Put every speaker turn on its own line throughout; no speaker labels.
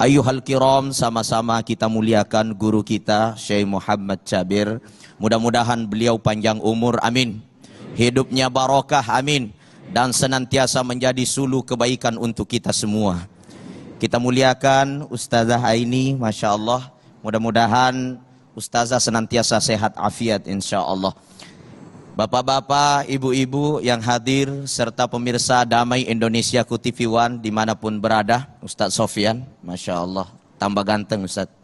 Ayyuhal kiram, sama-sama kita muliakan guru kita Syekh Muhammad Jabir. Mudah-mudahan beliau panjang umur, amin. Hidupnya barokah, amin. Dan senantiasa menjadi suluh kebaikan untuk kita semua. Kita muliakan Ustazah Aini, Masya Allah. Mudah-mudahan Ustazah senantiasa sehat afiat, insya Allah. Bapak-bapak, ibu-ibu yang hadir, serta pemirsa Damai Indonesiaku TV One dimanapun berada, Ustadz Sofyan, Masya Allah, tambah ganteng Ustadz,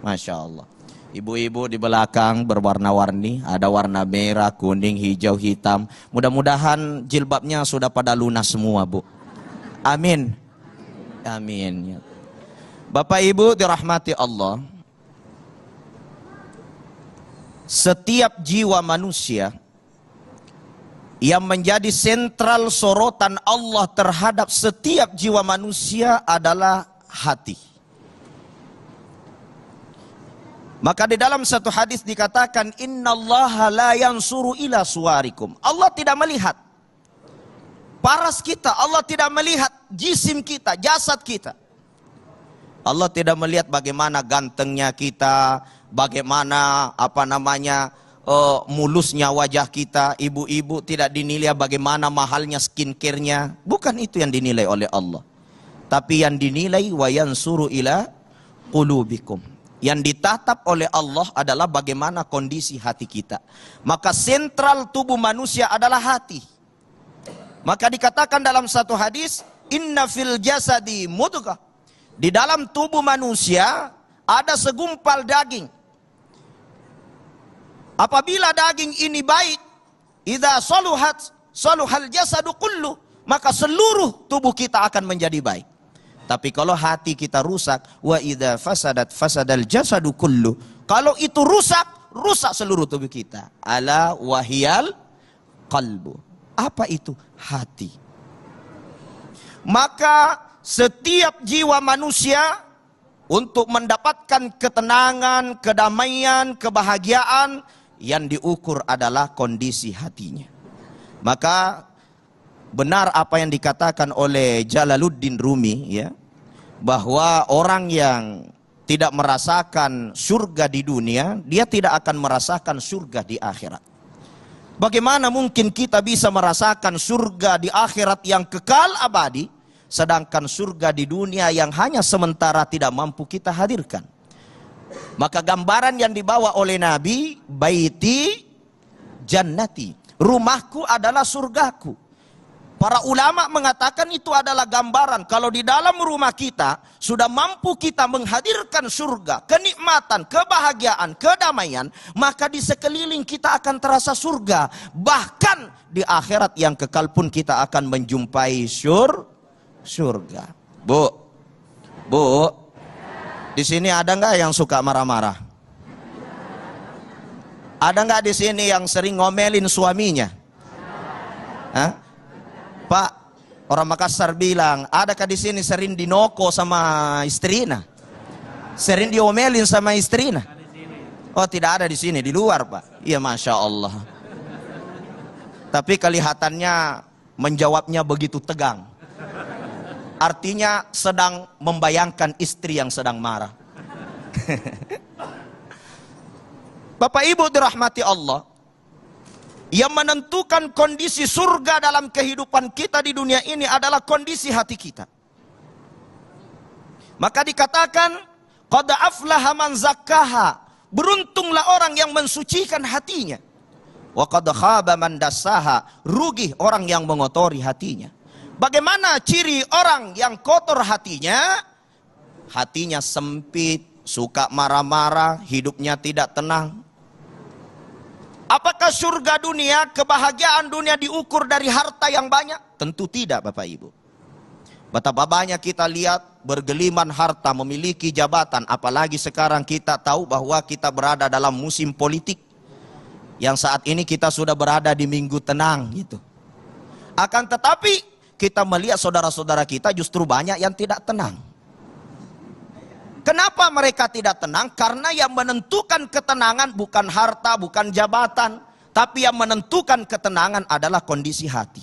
Masya Allah. Ibu-ibu di belakang berwarna-warni, ada warna merah, kuning, hijau, hitam. Mudah-mudahan jilbabnya sudah pada lunas semua, Bu. Amin. Amin. Bapak Ibu dirahmati Allah, setiap jiwa manusia yang menjadi sentral sorotan Allah terhadap setiap jiwa manusia adalah hati. Maka di dalam satu hadis dikatakan, innallaha la yansuru ila suwarikum. Allah tidak melihat paras kita, Allah tidak melihat jisim kita, jasad kita. Allah tidak melihat bagaimana gantengnya kita, bagaimana mulusnya wajah kita. Ibu-ibu tidak dinilai bagaimana mahalnya skincare-nya. Bukan itu yang dinilai oleh Allah. Tapi yang dinilai wa yansuru ila qulubikum. Yang ditatap oleh Allah adalah bagaimana kondisi hati kita. Maka sentral tubuh manusia adalah hati. Maka dikatakan dalam satu hadis, inna fil jasadi mudghah. Di dalam tubuh manusia ada segumpal daging. Apabila daging ini baik, idza saluhat saluhal jasadu kullu, maka seluruh tubuh kita akan menjadi baik. Tapi kalau hati kita rusak, wa idza fasadat fasadal jasadu kullu, kalau itu rusak, rusak seluruh tubuh kita. Ala wahiyal qalbu. Apa itu? Hati. Maka setiap jiwa manusia untuk mendapatkan ketenangan, kedamaian, kebahagiaan yang diukur adalah kondisi hatinya. Maka benar apa yang dikatakan oleh Jalaluddin Rumi, ya, bahwa orang yang tidak merasakan surga di dunia, dia tidak akan merasakan surga di akhirat. Bagaimana mungkin kita bisa merasakan surga di akhirat yang kekal abadi, sedangkan surga di dunia yang hanya sementara tidak mampu kita hadirkan? Maka gambaran yang dibawa oleh Nabi, baiti jannati, rumahku adalah surgaku. Para ulama mengatakan itu adalah gambaran kalau di dalam rumah kita sudah mampu kita menghadirkan surga, kenikmatan, kebahagiaan, kedamaian, maka di sekeliling kita akan terasa surga. Bahkan di akhirat yang kekal pun kita akan menjumpai surga. Bu, di sini ada nggak yang suka marah-marah? Ada nggak di sini yang sering ngomelin suaminya? Hah? Pak, orang Makassar bilang, adakah di sini sering dinoko sama istrinya? Sering diomelin sama istrinya? Oh, tidak ada di sini, di luar, Pak. Iya, Masya Allah. Tapi kelihatannya menjawabnya begitu tegang. Artinya sedang membayangkan istri yang sedang marah. Bapak Ibu dirahmati Allah, yang menentukan kondisi surga dalam kehidupan kita di dunia ini adalah kondisi hati kita. Maka dikatakan, qad aflaha man zakkaha, beruntunglah orang yang mensucikan hatinya. Wa qad khaba man dassaha, rugi orang yang mengotori hatinya. Bagaimana ciri orang yang kotor hatinya? Hatinya sempit, suka marah-marah, hidupnya tidak tenang. Apakah surga dunia, kebahagiaan dunia diukur dari harta yang banyak? Tentu tidak, Bapak Ibu. Betapa banyak kita lihat bergeliman harta, memiliki jabatan. Apalagi sekarang kita tahu bahwa kita berada dalam musim politik. Yang saat ini kita sudah berada di minggu tenang gitu. Akan tetapi kita melihat saudara-saudara kita justru banyak yang tidak tenang. Kenapa mereka tidak tenang? Karena yang menentukan ketenangan bukan harta, bukan jabatan. Tapi yang menentukan ketenangan adalah kondisi hati.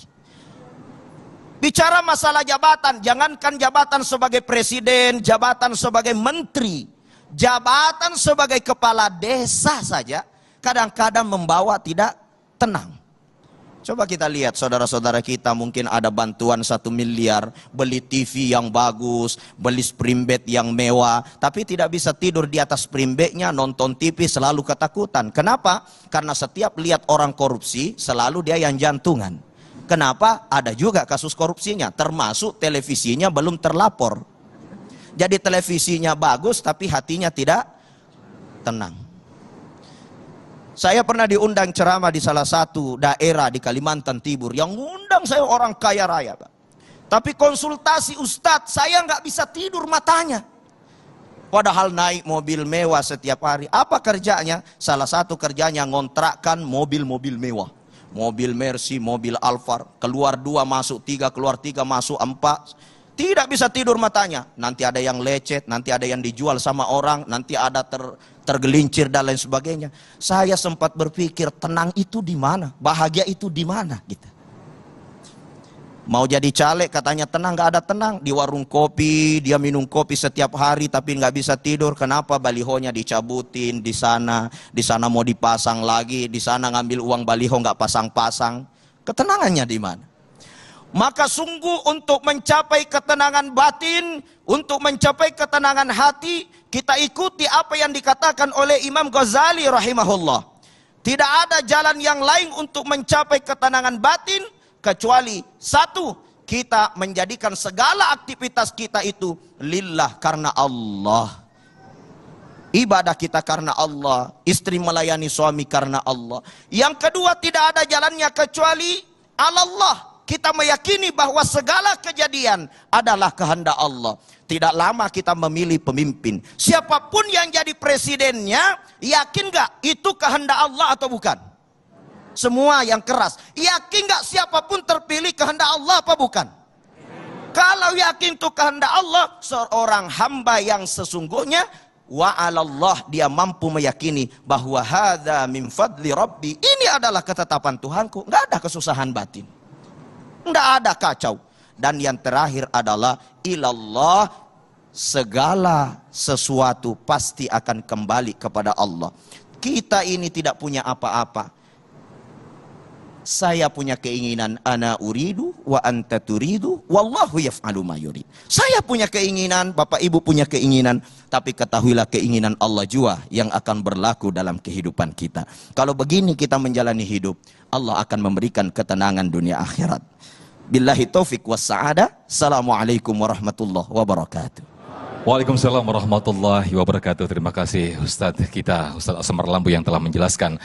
Bicara masalah jabatan, jangankan jabatan sebagai presiden, jabatan sebagai menteri, jabatan sebagai kepala desa saja kadang-kadang membawa tidak tenang. Coba kita lihat saudara-saudara kita, mungkin ada bantuan 1 miliar, beli TV yang bagus, beli spring bed yang mewah, tapi tidak bisa tidur di atas spring bednya, nonton TV selalu ketakutan. Kenapa? Karena setiap lihat orang korupsi, selalu dia yang jantungan. Kenapa? Ada juga kasus korupsinya, termasuk televisinya belum terlapor. Jadi televisinya bagus, tapi hatinya tidak tenang. Saya pernah diundang ceramah di salah satu daerah di Kalimantan Timur. Yang ngundang saya orang kaya raya, Pak. Tapi konsultasi Ustadz, saya nggak bisa tidur matanya. Padahal naik mobil mewah setiap hari. Apa kerjanya? Salah satu kerjanya ngontrakkan mobil-mobil mewah. Mobil Mercy, mobil Alphard. Keluar 2 masuk 3, keluar 3 masuk 4. Tidak bisa tidur matanya. Nanti ada yang lecet, nanti ada yang dijual sama orang, nanti ada tergelincir dan lain sebagainya. Saya sempat berpikir, tenang itu di mana? Bahagia itu di mana? Gitu. Mau jadi caleg katanya tenang, nggak ada tenang. Di warung kopi, dia minum kopi setiap hari tapi nggak bisa tidur. Kenapa? Balihonya dicabutin di sana mau dipasang lagi, di sana ngambil uang baliho nggak pasang-pasang. Ketenangannya di mana? Maka sungguh untuk mencapai ketenangan batin, untuk mencapai ketenangan hati, kita ikuti apa yang dikatakan oleh Imam Ghazali rahimahullah. Tidak ada jalan yang lain untuk mencapai ketenangan batin, kecuali satu, kita menjadikan segala aktivitas kita itu lillah, karena Allah. Ibadah kita karena Allah, istri melayani suami karena Allah. Yang kedua, tidak ada jalannya kecuali Allah. Kita meyakini bahwa segala kejadian adalah kehendak Allah. Tidak lama kita memilih pemimpin. Siapapun yang jadi presidennya, yakin gak itu kehendak Allah atau bukan? Semua yang keras. Yakin gak siapapun terpilih kehendak Allah apa bukan? Kalau yakin itu kehendak Allah, seorang hamba yang sesungguhnya, wa'alallah, dia mampu meyakini bahwa hadza min fadli rabbi, ini adalah ketetapan Tuhanku. Gak ada kesusahan batin. Tidak ada kacau. Dan yang terakhir adalah ilallah, segala sesuatu pasti akan kembali kepada Allah. Kita ini tidak punya apa-apa. Saya punya keinginan, ana uridu wa anta turidu wallahu yaf'alu ma yurid. Saya punya keinginan, Bapak Ibu punya keinginan, tapi ketahuilah keinginan Allah juga yang akan berlaku dalam kehidupan kita. Kalau begini kita menjalani hidup, Allah akan memberikan ketenangan dunia akhirat. Billahi taufik was sa'adah. Assalamualaikum warahmatullahi wabarakatuh.
Waalaikumsalam warahmatullahi wabarakatuh. Terima kasih Ustadz kita, Ustadz Asmar Lambu yang telah menjelaskan